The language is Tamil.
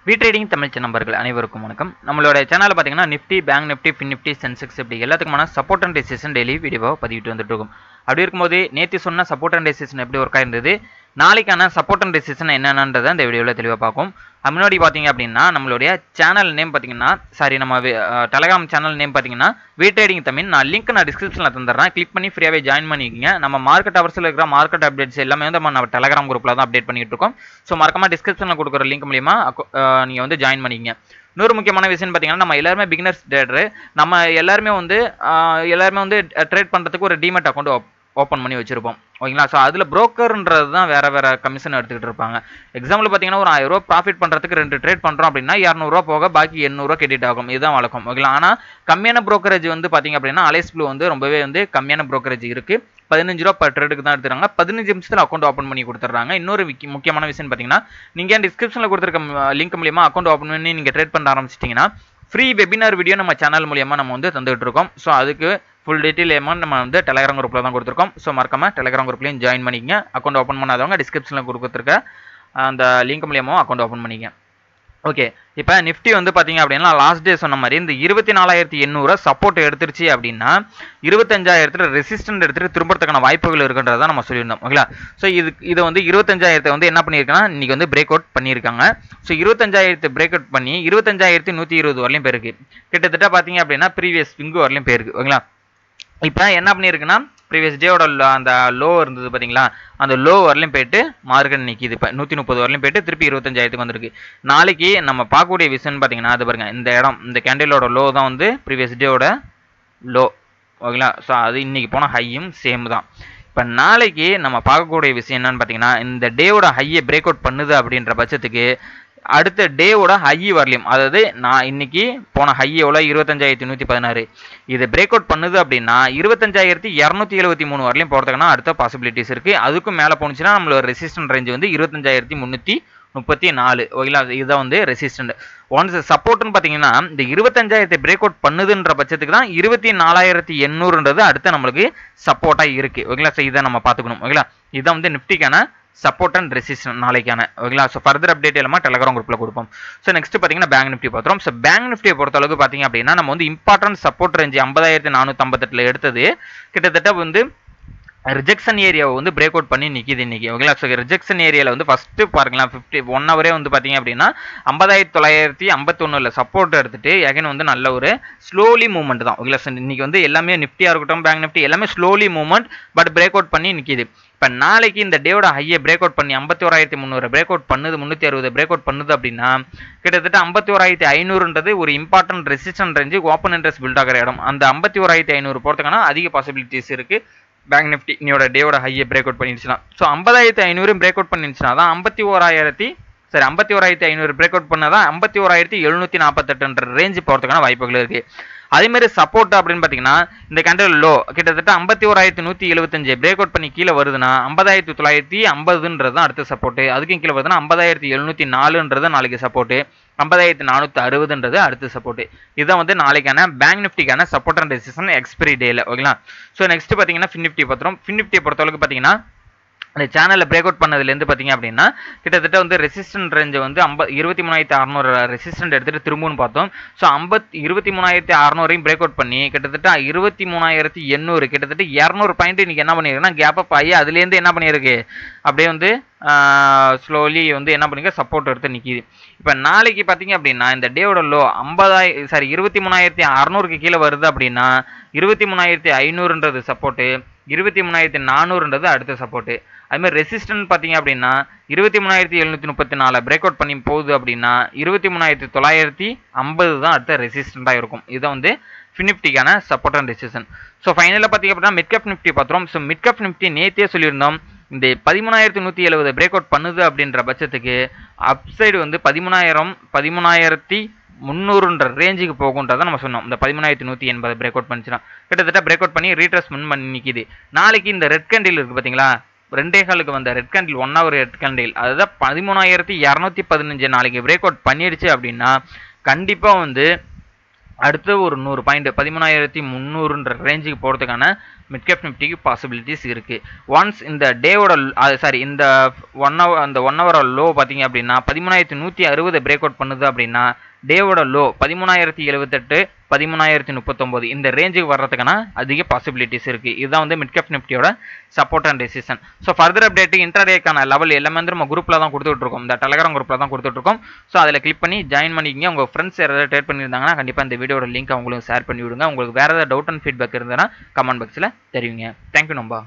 ட்ரேடிங் தமிழ் நண்பர்கள் அனைவருக்கும் வணக்கம். நம்மளோட சேனல்ல பாத்தீங்கன்னா Nifty, bank Nifty, fin Nifty, Sensex இப்படி எல்லாத்துக்குமான சப்போர்ட் அண்ட் ரெசிஸ்டன்ஸ் டெய்லி வீடியோவா பதிவிட்டு வந்துட்டு இருக்கும். அப்படி இருக்கும்போது நேற்று சொன்ன சப்போர்ட் அண்ட் ரெசிஸ்டன்ஸ் எப்படி ஒர்க் ஆயிருந்தது, நாளைக்கான சப்போர்ட் அண்ட் ரெசிஸ்டன்ஸ் என்னென்னன்றதை இந்த வீடியோவில் தெளிவாக பார்க்கும். முன்னாடி பார்த்தீங்க அப்படின்னா நம்மளுடைய சேனல் நேம் பார்த்தீங்கன்னா நம்ம டெலகிராம் சேனல் நேம் பார்த்தீங்கன்னா ட்ரேடிங் தமிழ். நான் லிங்க் டிஸ்கிரிப்ஷனில் தந்துடுறேன், கிளிக் பண்ணி ஃப்ரீயாகவே ஜாயின் பண்ணிக்கோங்க. நம்ம மார்க்கெட் அவர்ஸில் இருக்கிற மார்க்கெட் அப்டேட்ஸ் எல்லாமே வந்து நம்ம டெலகிராம் குரூப்பில் தான் அப்டேட் பண்ணிட்டு இருக்கோம். ஸோ மறக்காம டிஸ்கிரிப்ஷனில் கொடுக்குற லிங்க் மூலியமா நீங்கள் வந்து ஜாயின் பண்ணிக்கங்க. இன்னொரு முக்கியமான விஷயம் பார்த்தீங்கன்னா நம்ம எல்லாருமே பிகினர்ஸ் ட்ரேடரு. நம்ம எல்லாருமே வந்து ட்ரேட் பண்ணுறதுக்கு ஒரு டிமெட் அக்கௌண்ட் ஓப்பன் பண்ணி வச்சிருப்போம், ஓகேங்களா. ஸோ அதில் புரோக்கர்ன்றது தான் வேற கமிஷன் எடுத்துக்கிட்டு இருப்பாங்க. எக்ஸாம்பிள் பார்த்தீங்கன்னா ஒரு 1000 ரூபா ப்ராஃபிட் பண்ணுறதுக்கு 2 ட்ரேட் பண்ணுறோம் அப்படின்னா 200 போக பாக்கி 800 கிரெடிட் ஆகும். இதுதான் வழக்கம், ஓகேங்களா. ஆனால் கம்மியான ப்ரோக்கரேஜ் வந்து பார்த்தீங்க அப்படின்னா அலைஸ் ப்ளூ வந்து ரொம்பவே வந்து கம்மியான ப்ரோக்கரேஜ் இருக்குது. 15 ரூபா பர் ட்ரேடுக்கு தான் எடுத்துறாங்க. 15 நிமிஷத்தில் அக்கௌண்ட் ஓப்பன் பண்ணி கொடுத்துட்றாங்க. இன்னொரு முக்கியமான விஷயம் பார்த்தீங்கன்னா நீங்கள் டிஸ்கிரிப்ஷனில் கொடுத்துருக்க லிங்க் மூலியமா அக்கௌண்ட் ஓப்பன் பண்ணி நீங்கள் ட்ரேட் பண்ண ஆரம்பிச்சிட்டிங்கன்னா ஃப்ரீ வெபினார் வீடியோ நம்ம சேனல் மூலியமா நம்ம வந்து தந்துகிட்டு இருக்கோம். ஸோ அதுக்கு ஃபுல் டீட்டெயில் அமௌண்ட் நம்ம வந்து டெலகிராம் குரூப்பில் தான் கொடுத்துருக்கோம். ஸோ மறக்காம டெலகிராம் குரூப்லையும் ஜாயின் பண்ணிக்கங்க. அக்கௌண்ட் ஓப்பன் பண்ணாதவங்க டிஸ்கிரிப்ஷனில் கொடுத்துருக்க அந்த லிங்க் மூலியமாக அக்கௌண்ட் ஓப்பன் பண்ணிங்க. ஓகே, இப்போ நிஃப்டி வந்து பார்த்தீங்க அப்படின்னா லாஸ்ட் டே சொன்ன மாதிரி இந்த 24,800 சப்போர்ட் எடுத்துருச்சு அப்படின்னா 25,000 ரெசிஸ்டன்ட் எடுத்துட்டு திரும்பறதுக்கான வாய்ப்புகள் இருக்குன்றதை நம்ம சொல்லியிருந்தோம், ஓகேங்களா. ஸோ இது வந்து 25,000 வந்து என்ன பண்ணியிருக்காங்கன்னா இன்னைக்கு வந்து பிரேக் அவுட் பண்ணியிருக்காங்க. ஸோ 25,000 பிரேக் அவுட் பண்ணி 25,120 வரலையும் போயிருக்கு. கிட்டத்தட்ட பார்த்தீங்க அப்படின்னா ப்ரீவியஸ் ஸ்விங்கு வரலையும் போயிருக்கு, ஓகேங்களா. இப்போ என்ன பண்ணியிருக்குன்னா ப்ரீவியஸ் டேவோட அந்த லோ இருந்தது பார்த்தீங்களா, அந்த லோ வரலையும் போயிட்டு மார்க்கெட் நிற்கிது. இப்போ 130 வரலையும் போயிட்டு திருப்பி 25,000 வந்திருக்கு. நாளைக்கு நம்ம பார்க்கக்கூடிய விஷயம்னு பார்த்தீங்கன்னா அது பாருங்க, இந்த இடம் இந்த கேண்டிலோட லோ தான் வந்து ப்ரீவியஸ் டேவோட லோ, ஓகேங்களா. ஸோ அது இன்னைக்கு போன ஹையும் சேம் தான். இப்போ நாளைக்கு நம்ம பார்க்கக்கூடிய விஷயம் என்னன்னு பார்த்தீங்கன்னா இந்த டேவோட ஹையை பிரேக் அவுட் பண்ணுது அப்படின்ற பட்சத்துக்கு அடுத்த டேவோட ஹை வரலையும், அதாவது நான் இன்னைக்கு போன ஹை எவ்வளோ 25,116, இது பிரேக் அவுட் பண்ணுது அப்படின்னா 25,273 வரலையும் போகிறதுக்குன்னா அடுத்த பாசிபிலிட்டிஸ் இருக்குது. அதுக்கும் மேலே போணுச்சுன்னா நம்மளோட ரெசிஸ்டன்ட் ரேஞ்ச் வந்து 25,334, ஓகேங்களா. இதுதான் வந்து ரெசிஸ்டன்ட். ஒன்ஸ் சப்போர்ட்னு பார்த்தீங்கன்னா இந்த 25,000 பிரேக் அவுட் பண்ணுதுன்ற பட்சத்துக்கு தான் 24,800ன்றது அடுத்த நம்மளுக்கு சப்போர்ட்டாக இருக்குது, ஓகேங்களா. ஸோ இதை நம்ம பார்த்துக்கணும், ஓகேங்களா. இதுதான் வந்து நிஃப்டிக்கான சப்போர்ட் அண்ட் ரெசிஸ்டன்ஸ் நாளைக்கான, ஓகேங்களா. ஸோ ஃபர்தர் அப்டேட் எல்லாமே டெலகிராம் குரூப்பில் கொடுப்போம். ஸோ நெக்ஸ்ட் பார்த்தீங்கன்னா பேங்க் நிஃப்டி பார்த்துரும். ஸோ பேங்க் நிஃப்டியை பொறுத்தளவுக்கு பார்த்தீங்க அப்படின்னா நம்ம வந்து இம்பார்ட்டன்ட் சப்போர்ட் ரேஞ்ச் 50,458 எடுத்தது கிட்டத்தட்ட வந்து ரிஜெக்ஷன் ஏரியாவை வந்து பிரேக் அவுட் பண்ணி நிற்கிது இன்னைக்கு, ஓகேங்களா. ஸோ ரிஜெக்ஷன் ஏரியாவில் வந்து ஃபஸ்ட்டு பாருங்களேன் 1 ஹவரே வந்து பார்த்தீங்க அப்படின்னா 50,951 சப்போர்ட் எடுத்துட்டு எகைன் வந்து நல்ல ஒரு ஸ்லோலி மூவ்மெண்ட் தான், ஓகேங்களா. ஸோ இன்னைக்கு வந்து எல்லாமே நிஃப்டியாக இருக்கட்டும் பேங்க் நிஃப்டி எல்லாமே slowly movement but break out பண்ணி நிற்கிது. இப்போ நாளைக்கு இந்த டேவோட ஹையை பிரேக் அவுட் பண்ணி 51,300 பிரேக் அவுட் பண்ணுது, 360 பிரேக் அவுட் பண்ணுது அப்படின்னா கிட்டத்தட்ட 51,500ன்றது ஒரு important resistant range open interest build ஆகிற இடம். அந்த 51,500 போகிறதுக்கான அதிக பாசிபிலிட்டிஸ் இருக்குது பேங்க் நிஃப்டி இன்னையோட டேவோட ஹையை பிரேக் அவுட் பண்ணிடுச்சுன்னா. ஸோ 50,500 பிரேக் அவுட் பண்ணிடுச்சுன்னா தான் 51,500 பிரேக் அவுட் பண்ணால் தான் 51,748 ரேஞ்சு போகிறதுக்கான வாய்ப்புகள் இருக்குது. அதேமாதிரி சப்போர்ட் அப்படின்னு பார்த்தீங்கன்னா இந்த கேண்டில் லோ கிட்டத்தட்ட 51,175 பிரேக் அவுட் பண்ணி கீழே வருதுன்னா 50,950ன்றது தான் அடுத்த சப்போர்ட்டு. அதுக்கும் கீழே வருதுன்னா 50,704ன்றது நாளைக்கு சப்போர்ட்டு, 50,460ன்றது அடுத்த சப்போர்ட்டு. இதுதான் வந்து நாளைக்கான பேங்க் நிஃப்டிக்கான சப்போர்ட் அண்ட் ரெசிஸ்டன்ஸ் எக்ஸ்பைரி டேல, ஓகேங்களா. ஸோ நெக்ஸ்ட் பார்த்தீங்கன்னா ஃபின் நிஃப்டி பார்த்துரும். ஃபின் நிஃப்டியை பொறுத்தளவுக்கு பார்த்தீங்கன்னா அந்த சேனலில் பிரேக் அவுட் பண்ணதுலேருந்து பார்த்தீங்க அப்படின்னா கிட்டத்தட்ட வந்து ரெசிஸ்டன்ட் ரேஞ்சு வந்து 23,600 ரெசிஸ்டன்ட் எடுத்துகிட்டு திரும்பவும் பார்த்தோம். ஸோ 23,600 பிரேக் அவுட் பண்ணி கிட்டத்தட்ட 23,800 கிட்டத்தட்ட 200 பாயிண்ட் இன்றைக்கி என்ன பண்ணியிருக்குன்னா கேப் அப் ஆகி அதுலேருந்து என்ன பண்ணியிருக்கு அப்படியே வந்து ஸ்லோலி வந்து என்ன பண்ணிக்க சப்போர்ட் எடுத்து நிற்கிது. இப்போ நாளைக்கு பார்த்தீங்க அப்படின்னா இந்த டேவோட லோ 23,600க்கு கீழே வருது அப்படின்னா 23,500ன்றது சப்போர்ட்டு, 23,400ன்றது அடுத்த சப்போர்ட்டு. அதுமாதிரி ரெசிஸ்டன்ட் பார்த்தீங்க அப்படின்னா 23,734 பிரேக் அவுட் பண்ணி போகுது அப்படின்னா 23,950 தான் அடுத்த ரெசிஸ்டண்ட்டாக இருக்கும். இதை வந்து ஃபினிப்டிக்கான சப்போர்ட் அண்ட் ரெசிஸ்டன். ஸோ ஃபைனலாக பார்த்தீங்க அப்படின்னா மிட்கப் நிஃப்டி பார்த்துரும். ஸோ மிட்கப் நிஃப்டி நேற்றே சொல்லியிருந்தோம் இந்த 13,170 பிரேக் அவுட் பண்ணுது அப்படின்ற பட்சத்துக்கு அப்சைடு வந்து 13,300ன்ற ரேஞ்சுக்கு போகுன்றதை நம்ம சொன்னோம். இந்த 13,180 பிரேக் அவுட் பண்ணிச்சுன்னா கிட்டத்தட்ட பிரேக் அவுட் பண்ணி ரீட்ரஸ்மெண்ட் பண்ணி நிற்கிது. நாளைக்கு இந்த ரெட் கேண்டில் இருக்குது பார்த்தீங்களா, 2.15 வந்த red candle 1 hour red candle அதுதான் 13,215 நாளைக்கு பிரேக் அவுட் பண்ணிடுச்சு அப்படின்னா கண்டிப்பாக வந்து அடுத்து ஒரு 100 பாயிண்ட் 13,300ன்ற ரேஞ்சுக்கு போகிறதுக்கான மிட் கேப் நிஃப்டிக்கு பாசிபிலிட்டிஸ் இருக்குது. ஒன்ஸ் இந்த டேவோட இந்த 1 hour அந்த 1 hour லோ பார்த்தீங்க அப்படின்னா 13,160 பிரேக் அவுட் பண்ணுது அப்படின்னா டேவோட லோ 13,078 13,039 இந்த ரேஞ்சுக்கு வர்றதுக்கான அதிக பாசிபிலிட்டிஸ் இருக்குது. இதுதான் வந்து மிட் கேப் நிஃப்டியோட support and resistance. So further update இன்ட்ராடேக்கான லெவல் எல்லாமே வந்து நம்ம குரூப்பில் தான் கொடுத்துட்ருக்கோம், இந்த டெலகிராம் குரூப்பில் தான் கொடுத்துட்ருக்கோம். ஸோ அதில் கிளிக் பண்ணி ஜாயின் பண்ணிக்கிங்க. உங்கள் ஃப்ரெண்ட்ஸ் யாராவது ட்ரேட் பண்ணியிருந்தாங்கன்னா கண்டிப்பாக இந்த வீடியோட லிங்க் அவங்களுக்கு ஷேர் பண்ணி விடுங்க. உங்களுக்கு வேறு ஏதாவது டவுட் அண்ட் ஃபீட்பேக் இருந்ததுன்னா கமெண்ட் பாக்ஸில் தெரிவிங்க. தேங்க்யூ நம்பா.